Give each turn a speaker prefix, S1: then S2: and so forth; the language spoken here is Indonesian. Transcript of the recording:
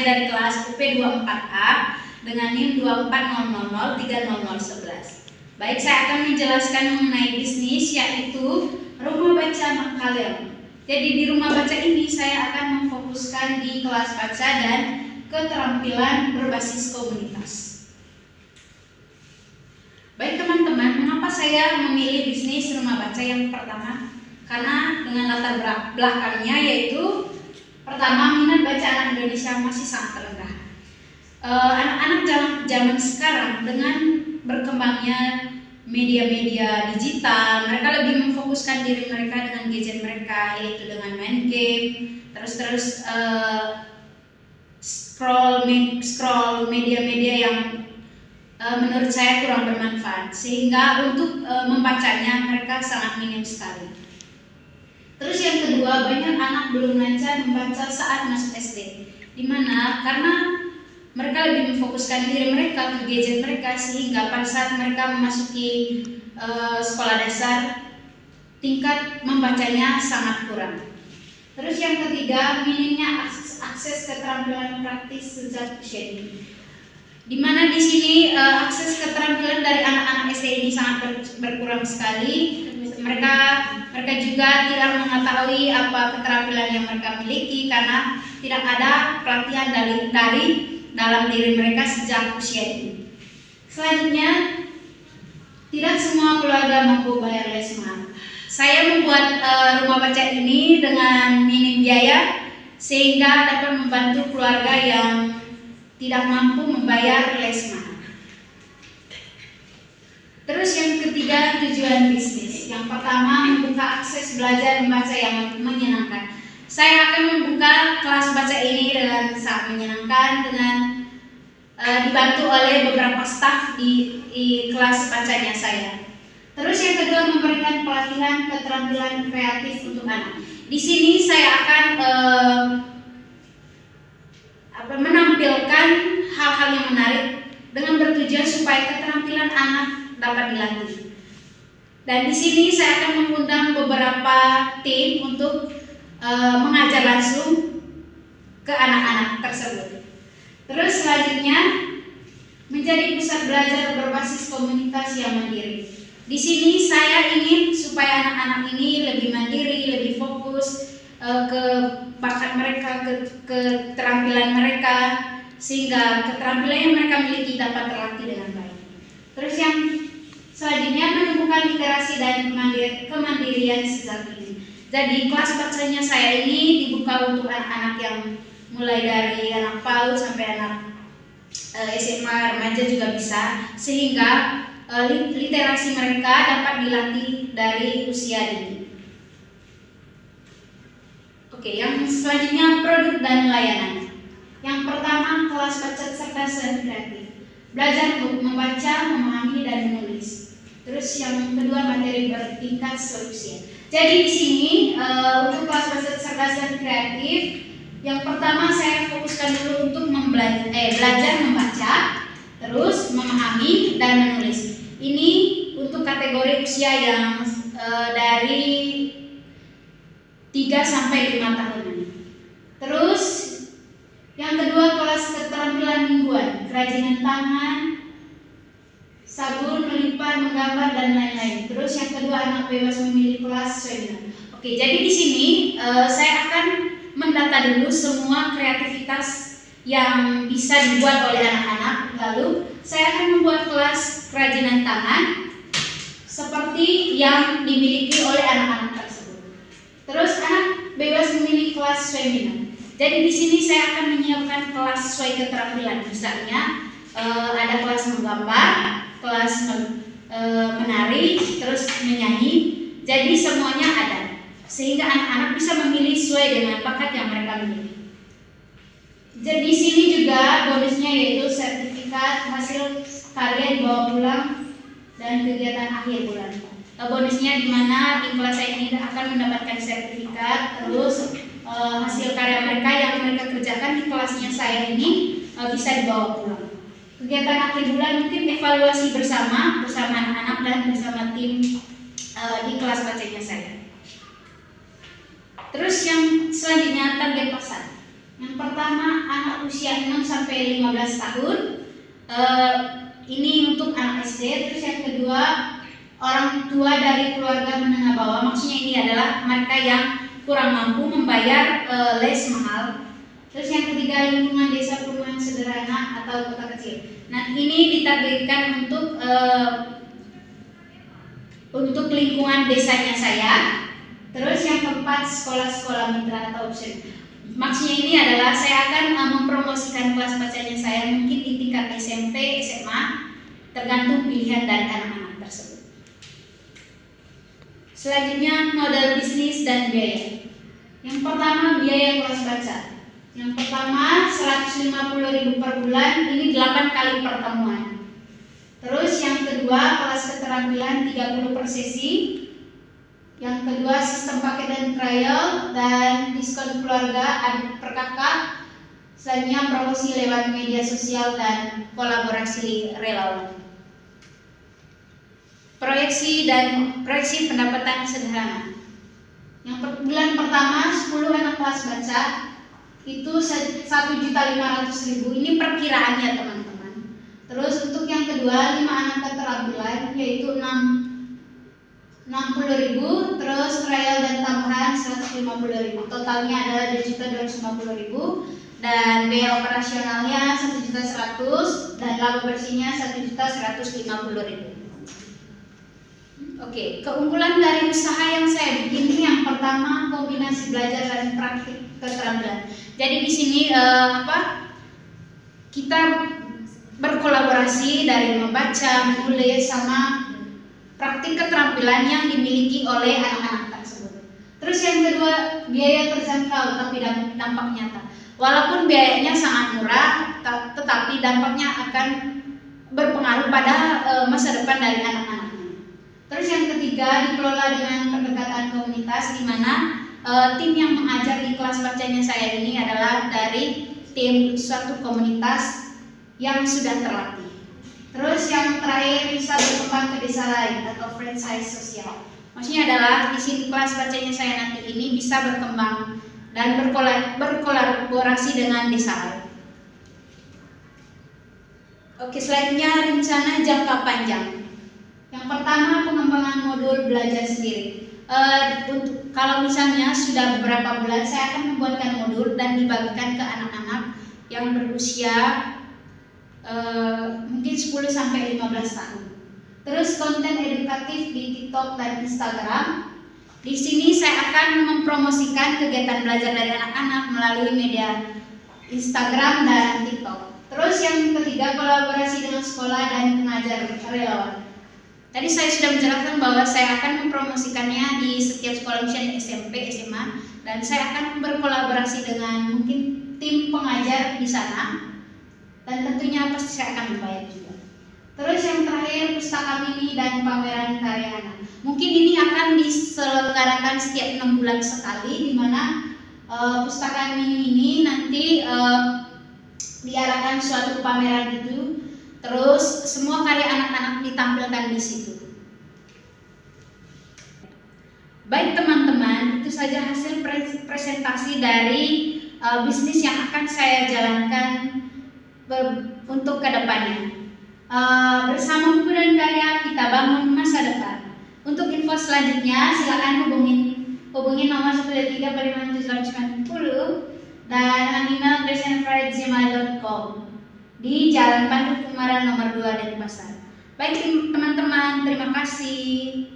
S1: dari kelas UP24A dengan NIM 240003011. Baik, saya akan menjelaskan mengenai bisnis, yaitu rumah baca Makaleon. Jadi di rumah baca ini saya akan memfokuskan di kelas baca dan keterampilan berbasis komunitas. Baik teman-teman, mengapa saya memilih bisnis rumah baca yang pertama? Karena dengan latar belakangnya yaitu pertama, minat baca anak Indonesia masih sangat rendah. Anak-anak zaman sekarang dengan berkembangnya media-media digital, mereka lebih memfokuskan diri mereka dengan gadget mereka, yaitu dengan main game, terus scroll media-media yang menurut saya kurang bermanfaat, sehingga untuk membacanya mereka sangat minim sekali. Terus yang kedua, banyak anak belum lancar membaca saat masuk SD, dimana karena mereka lebih memfokuskan diri mereka ke gadget mereka, sehingga pada saat mereka memasuki sekolah dasar, tingkat membacanya sangat kurang. Terus yang ketiga, minimnya akses keterampilan praktis sejak usia dini, dimana di sini akses keterampilan dari anak-anak SD ini sangat berkurang sekali. Mereka juga tidak mengetahui apa keterampilan yang mereka miliki karena tidak ada pelatihan dari dalam diri mereka sejak usia dini. Selanjutnya, tidak semua keluarga mampu bayar les mahal. Saya membuat rumah baca ini dengan minim biaya sehingga dapat membantu keluarga yang tidak mampu membayar les mahal. Terus yang ketiga, tujuan bisnis. Yang pertama, membuka akses belajar membaca yang menyenangkan. Saya akan membuka kelas baca ini dengan sangat menyenangkan dengan dibantu oleh beberapa staf di kelas bacanya saya. Terus yang kedua, memberikan pelatihan keterampilan kreatif untuk anak. Di sini saya akan menampilkan hal-hal yang menarik dengan bertujuan supaya keterampilan anak dapat dilatih. Dan di sini saya akan mengundang beberapa tim untuk mengajar langsung ke anak-anak tersebut. Terus selanjutnya, menjadi pusat belajar berbasis komunitas yang mandiri. Di sini saya ingin supaya anak-anak ini lebih mandiri, lebih fokus ke bakat mereka, ke keterampilan mereka, sehingga keterampilan yang mereka miliki dapat terlatih dengan baik. Terus yang selanjutnya, menemukan literasi dan kemandirian sejak dini. Jadi kelas bacanya saya ini dibuka untuk anak-anak yang mulai dari anak PAUD sampai anak SMA, remaja juga bisa, sehingga literasi mereka dapat dilatih dari usia dini. Oke, yang selanjutnya, produk dan layanan. Yang pertama, kelas baca cerdas dan kreatif, belajar untuk membaca, memahami, dan menulis. Terus yang kedua, materi bertingkat solusi. Jadi di sini untuk kelas baca cerdas dan kreatif, yang pertama saya fokuskan dulu untuk belajar membaca, terus memahami dan menulis. Ini untuk kategori usia yang dari 3 sampai 5 tahunan. Terus yang kedua, kelas keterampilan mingguan, kerajinan tangan, sabun, melipat, menggambar, dan lain-lain. Terus yang kedua, anak bebas memilih kelas seminar. Oke, jadi di sini saya akan mendata dulu semua kreativitas yang bisa dibuat oleh anak-anak. Lalu saya akan membuat kelas kerajinan tangan seperti yang dimiliki oleh anak-anak tersebut. Terus anak bebas memilih kelas seminar. Jadi di sini saya akan menyiapkan kelas sesuai keterampilan. Misalnya ada kelas menggambar, kelas menari, terus menyanyi. Jadi semuanya ada, sehingga anak-anak bisa memilih sesuai dengan bakat yang mereka miliki. Jadi di sini juga bonusnya yaitu sertifikat hasil karya dibawa pulang dan kegiatan akhir bulan. Bonusnya di mana di kelas saya ini akan mendapatkan sertifikat, terus hasil karya mereka yang mereka kerjakan di kelasnya saya ini bisa dibawa pulang. Kegiatan akhir bulan mungkin evaluasi bersama anak-anak dan bersama tim di kelas bacanya saya. Terus yang selanjutnya, target pasar. Yang pertama, anak usia 6 sampai 15 tahun. Ini untuk anak SD. Terus yang kedua, orang tua dari keluarga menengah bawah. Maksudnya ini adalah mereka yang kurang mampu membayar les mahal. Terus yang ketiga, lingkungan desa perumahan sederhana atau kota kecil. Nah, ini ditargetkan untuk lingkungan desanya saya. Terus yang keempat, sekolah-sekolah mitra atau option. Maksudnya ini adalah saya akan mempromosikan kelas bacanya saya mungkin di tingkat SMP, SMA, tergantung pilihan dari anak-anak tersebut. Selanjutnya, model bisnis dan biaya. Yang pertama, biaya kelas baca. Yang pertama, 150.000 per bulan, ini 8 kali pertemuan. Terus yang kedua, kelas keterampilan 30 per sesi. Yang kedua, sistem paket dan trial dan diskon keluarga per kakak. Selanjutnya, promosi lewat media sosial dan kolaborasi relawan. Proyeksi pendapatan sederhana. Yang bulan pertama 10 anak kelas baca itu 1.500.000. Ini perkiraannya teman-teman. Terus untuk yang kedua 5 anak keterampilan yaitu 60.000, terus trial dan tambahan 150.000. Totalnya adalah 2.250.000 dan biaya operasionalnya 1.100.000 dan laba bersihnya 1.150.000. Oke, keunggulan dari usaha yang saya bikin ini yang pertama kombinasi belajar dan praktik keterampilan. Jadi di sini kita berkolaborasi dari membaca, menulis sama praktik keterampilan yang dimiliki oleh anak-anak tersebut. Terus yang kedua, biaya terjangkau tapi dampak nyata. Walaupun biayanya sangat murah, tetapi dampaknya akan berpengaruh pada masa depan dari anak-anaknya. Terus yang ketiga, dikelola dengan pendekatan komunitas, di mana tim yang mengajar di kelas bacanya saya ini adalah dari tim suatu komunitas yang sudah terlatih. Terus yang terakhir, bisa berkembang ke desa lain atau franchise sosial. Maksudnya adalah di sini kelas bacanya saya nanti ini bisa berkembang dan berkolaborasi dengan desa lain. Oke, selanjutnya rencana jangka panjang. Yang pertama, pengembangan modul belajar sendiri. Kalau misalnya sudah beberapa bulan, saya akan membuatkan modul dan dibagikan ke anak-anak yang berusia mungkin 10 sampai 15 tahun. Terus konten edukatif di TikTok dan Instagram. Di sini saya akan mempromosikan kegiatan belajar dari anak-anak melalui media Instagram dan TikTok. Terus yang ketiga, kolaborasi dengan sekolah dan pengajar relawan. Tadi saya sudah menjelaskan bahwa saya akan mempromosikannya di setiap sekolah, misalnya SMP, SMA, dan saya akan berkolaborasi dengan mungkin tim pengajar di sana. Dan tentunya pasti saya akan membayar juga. Terus yang terakhir, pustaka mini dan pameran karya anak. Mungkin ini akan diselenggarakan setiap 6 bulan sekali, di mana pustaka mini ini nanti diadakan suatu pameran itu. Terus semua karya anak-anak ditampilkan di situ. Baik teman-teman, itu saja hasil presentasi dari bisnis yang akan saya jalankan untuk kedepannya. Bersama Buku dan Karya kita bangun masa depan. Untuk info selanjutnya silakan hubungi nomor 123457890 dan email presentfriday@gmail.com di Jalan Pandu Kumaran nomor 2 Denpasar. Baik teman-teman, terima kasih.